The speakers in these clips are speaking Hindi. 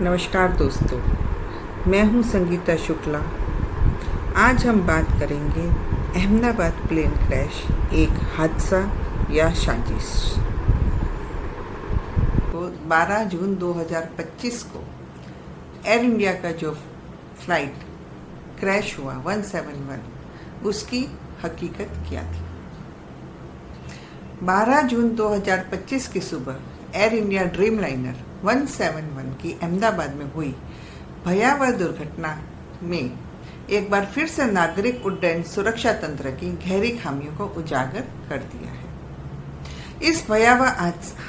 नमस्कार दोस्तों, मैं हूं संगीता शुक्ला। आज हम बात करेंगे अहमदाबाद प्लेन क्रैश एक हादसा या साजिश। तो 12 जून 2025 को एयर इंडिया का जो फ्लाइट क्रैश हुआ 171, उसकी हकीकत क्या थी। 12 जून 2025 की सुबह एयर इंडिया ड्रीम लाइनर 171 की अहमदाबाद में हुई भयावह दुर्घटना में एक बार फिर से नागरिक उड्डयन सुरक्षा तंत्र की गहरी खामियों को उजागर कर दिया है। इस भयावह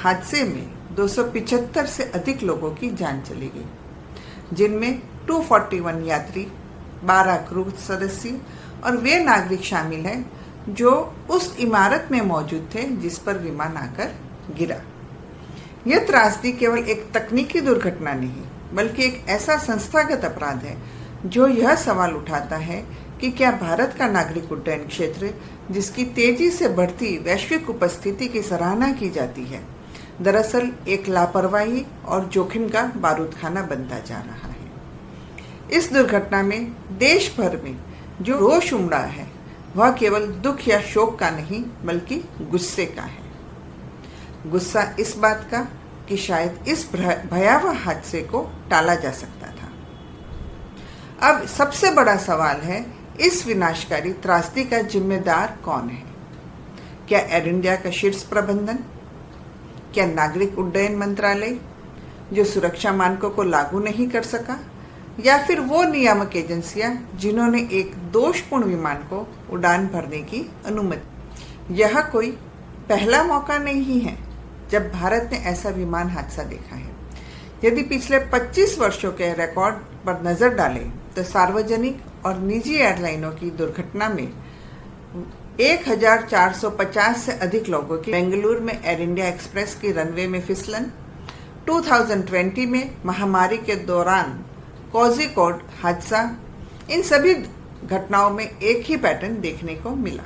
हादसे में 275 से अधिक लोगों की जान चली गई, जिनमें 241 यात्री, 12 क्रू सदस्य और वे नागरिक शामिल हैं जो उस इमारत में मौजूद थे जिस पर विमान आकर गिरा। यह त्रासदी केवल एक तकनीकी दुर्घटना नहीं, बल्कि एक ऐसा संस्थागत अपराध है जो यह सवाल उठाता है कि क्या भारत का नागरिक उड्डयन क्षेत्र, जिसकी तेजी से बढ़ती वैश्विक उपस्थिति की सराहना की जाती है, दरअसल एक लापरवाही और जोखिम का बारूदखाना बनता जा रहा है। इस दुर्घटना में देश भर में जो रोष उमड़ा है वह केवल दुख या शोक का नहीं, बल्कि गुस्से का है। गुस्सा इस बात का कि शायद इस भयावह हादसे को टाला जा सकता था। अब सबसे बड़ा सवाल है, इस विनाशकारी त्रासदी का जिम्मेदार कौन है? क्या एयर इंडिया का शीर्ष प्रबंधन? क्या नागरिक उड्डयन मंत्रालय जो सुरक्षा मानकों को लागू नहीं कर सका? या फिर वो नियामक एजेंसियां जिन्होंने एक दोषपूर्ण विमान को उड़ान भरने की अनुमति? यह कोई पहला मौका नहीं है जब भारत ने ऐसा विमान हादसा देखा है। यदि पिछले 25 वर्षों के रिकॉर्ड पर नजर डालें तो सार्वजनिक और निजी एयरलाइनों की दुर्घटना में 1450 से अधिक लोगों की बेंगलुरु में एयर इंडिया एक्सप्रेस की रनवे में फिसलन, 2020 में महामारी के दौरान कोझिकोड हादसा, इन सभी घटनाओं में एक ही पैटर्न देखने को मिला।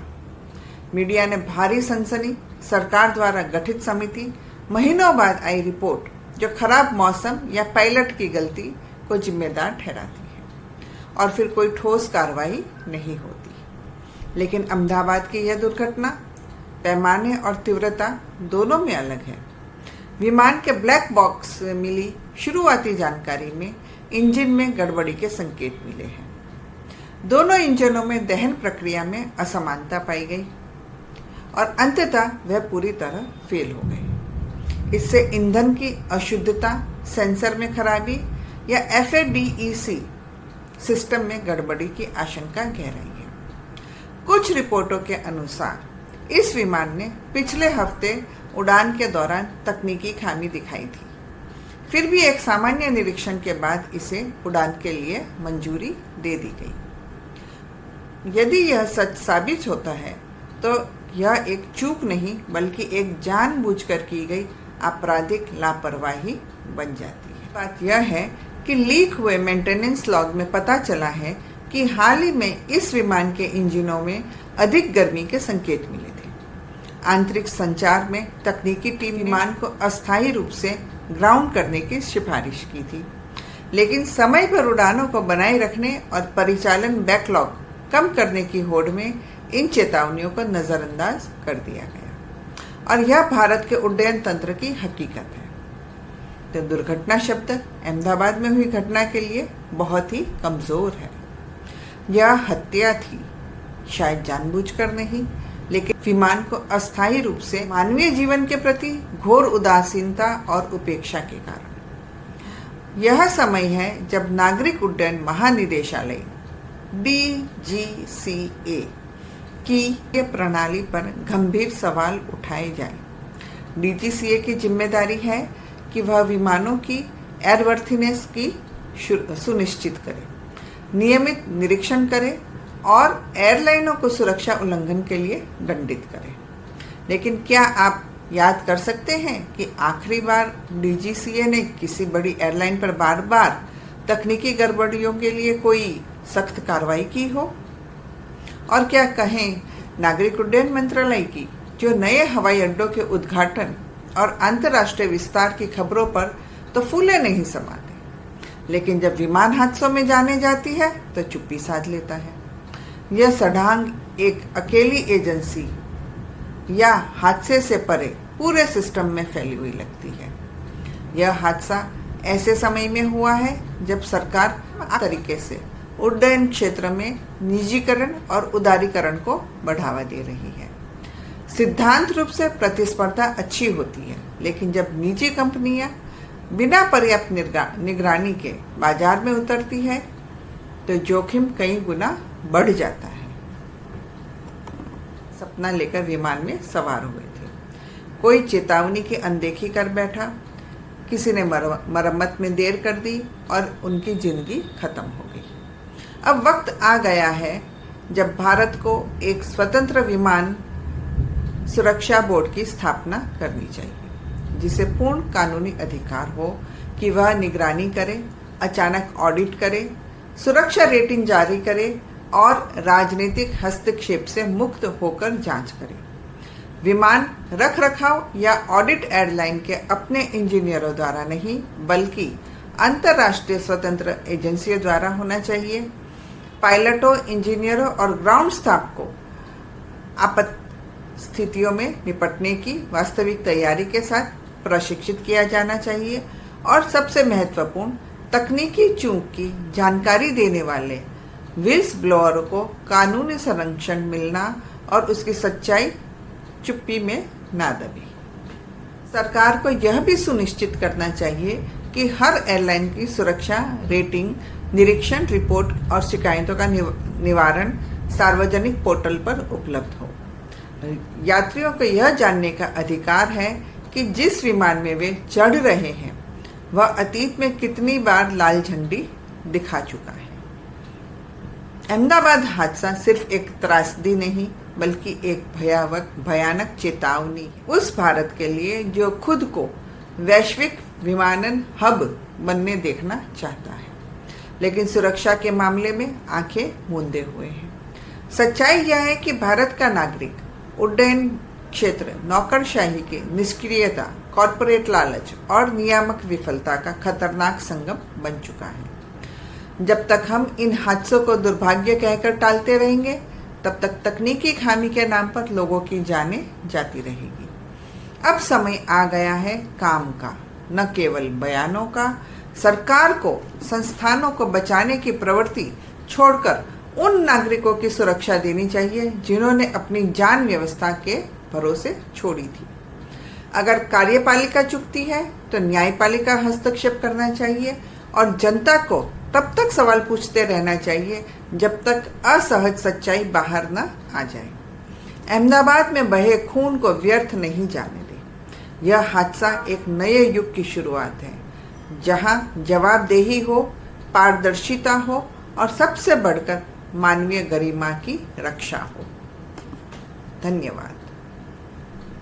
मीडिया ने भारी सनसनी, सरकार द्वारा गठित समिति, महीनों बाद आई रिपोर्ट जो खराब मौसम या पायलट की गलती को जिम्मेदार ठहराती है, और फिर कोई ठोस कार्रवाई नहीं होती। लेकिन अहमदाबाद की यह दुर्घटना पैमाने और तीव्रता दोनों में अलग है। विमान के ब्लैक बॉक्स में मिली शुरुआती जानकारी में इंजन में गड़बड़ी के संकेत मिले हैं। दोनों इंजनों में दहन प्रक्रिया में असमानता पाई गई और अंततः वह पूरी तरह फेल हो गए। इससे ईंधन की अशुद्धता, सेंसर में खराबी या FADEC सिस्टम में गड़बड़ी की आशंका गह रही है। कुछ रिपोर्टों के अनुसार इस विमान ने पिछले हफ्ते उड़ान के दौरान तकनीकी खामी दिखाई थी। फिर भी एक सामान्य निरीक्षण के बाद इसे उड़ान के लिए मंजूरी दे दी गई। यदि यह सच साबित होता है तो यह एक चूक नहीं, बल्कि एक जानबूझकर की गई आपराधिक लापरवाही बन जाती है। बात यह है कि लीक हुए मेंटेनेंस लॉग में पता चला है कि हाल ही में इस विमान के इंजनों में अधिक गर्मी के संकेत मिले थे। आंतरिक संचार में तकनीकी टीम विमान को अस्थायी रूप से ग्राउंड करने की सिफारिश की थी, लेकिन समय पर उड़ानों को बनाए रखने और परिचालन बैकलॉग कम करने की होड़ में इन चेतावनियों को नजरअंदाज कर दिया गया, और यह भारत के उड्डयन तंत्र की हकीकत है। तो दुर्घटना शब्द अहमदाबाद में हुई घटना के लिए बहुत ही कमजोर है। यह हत्या थी, शायद जानबूझकर नहीं, लेकिन विमान को अस्थायी रूप से मानवीय जीवन के प्रति घोर उदासीनता और उपेक्षा के कारण। यह समय है जब नागरिक उड्डयन महानिदेशालय DGCA की प्रणाली पर गंभीर सवाल उठाए जाए। DGCA की जिम्मेदारी है कि वह विमानों की एयरवर्थीनेस की सुनिश्चित करे, नियमित निरीक्षण करे और एयरलाइनों को सुरक्षा उल्लंघन के लिए दंडित करे। लेकिन क्या आप याद कर सकते हैं कि आखिरी बार DGCA ने किसी बड़ी एयरलाइन पर बार बार तकनीकी गड़बड़ियों के लिए कोई सख्त कार्रवाई की हो? और क्या कहें नागरिक उड्डयन मंत्रालय की, जो नए हवाई अड्डों के उद्घाटन और अंतर्राष्ट्रीय विस्तार की खबरों पर तो फूले नहीं समाते, लेकिन जब विमान हादसों में जाने जाती है तो चुप्पी साध लेता है। यह सढ़ांग एक अकेली एजेंसी या हादसे से परे पूरे सिस्टम में फैली हुई लगती है। यह हादसा ऐसे समय में हुआ है जब सरकार तरीके से उड्डयन क्षेत्र में निजीकरण और उदारीकरण को बढ़ावा दे रही है। सिद्धांत रूप से प्रतिस्पर्धा अच्छी होती है, लेकिन जब निजी कंपनियां बिना पर्याप्त निगरानी के बाजार में उतरती है तो जोखिम कई गुना बढ़ जाता है। सपना लेकर विमान में सवार हुए थे, कोई चेतावनी की अनदेखी कर बैठा, किसी ने मरम्मत में देर कर दी और उनकी जिंदगी खत्म हो गई। अब वक्त आ गया है जब भारत को एक स्वतंत्र विमान सुरक्षा बोर्ड की स्थापना करनी चाहिए, जिसे पूर्ण कानूनी अधिकार हो कि वह निगरानी करे, अचानक ऑडिट करे, सुरक्षा रेटिंग जारी करे और राजनीतिक हस्तक्षेप से मुक्त होकर जांच करे। विमान रख रखाव या ऑडिट एयरलाइन के अपने इंजीनियरों द्वारा नहीं, बल्कि अंतर्राष्ट्रीय स्वतंत्र एजेंसियों द्वारा होना चाहिए। पायलटों, इंजीनियरों और ग्राउंड स्टाफ को आपात स्थितियों में निपटने की वास्तविक तैयारी के साथ प्रशिक्षित किया जाना चाहिए और सबसे महत्वपूर्ण, तकनीकी चूक की जानकारी देने वाले विल्स ब्लोअर को कानूनी संरक्षण मिलना और उसकी सच्चाई चुप्पी में ना दबी। सरकार को यह भी सुनिश्चित करना चाहिए कि हर एयरलाइन की सुरक्षा रेटिंग, निरीक्षण रिपोर्ट और शिकायतों का निवारण सार्वजनिक पोर्टल पर उपलब्ध हो। यात्रियों को यह जानने का अधिकार है कि जिस विमान में वे चढ़ रहे हैं वह अतीत में कितनी बार लाल झंडी दिखा चुका है। अहमदाबाद हादसा सिर्फ एक त्रासदी नहीं, बल्कि एक भयानक चेतावनी है उस भारत के लिए जो खुद को वैश्विक विमानन हब बनने देखना चाहता है, लेकिन सुरक्षा के मामले में आंखें मूंदे हुए है। सच्चाई यह है कि भारत का नागरिक उड्डयन क्षेत्र नौकरशाही की निष्क्रियता, कॉरपोरेट लालच और नियामक विफलता का खतरनाक संगम बन चुका है। जब तक हम इन हादसों को दुर्भाग्य कहकर टालते रहेंगे, तब तक तकनीकी खामी के नाम पर लोगों की जानें जाती रहेगी। अब समय आ गया है काम का, न केवल बयानों का। सरकार को संस्थानों को बचाने की प्रवृत्ति छोड़कर उन नागरिकों की सुरक्षा देनी चाहिए जिन्होंने अपनी जान व्यवस्था के भरोसे छोड़ी थी। अगर कार्यपालिका चुकती है तो न्यायपालिका हस्तक्षेप करना चाहिए और जनता को तब तक सवाल पूछते रहना चाहिए जब तक असहज सच्चाई बाहर न आ जाए। अहमदाबाद में बहे खून को व्यर्थ नहीं जाने दें। यह हादसा एक नए युग की शुरुआत है, जहां जवाबदेही हो, पारदर्शिता हो और सबसे बढ़कर मानवीय गरिमा की रक्षा हो। धन्यवाद।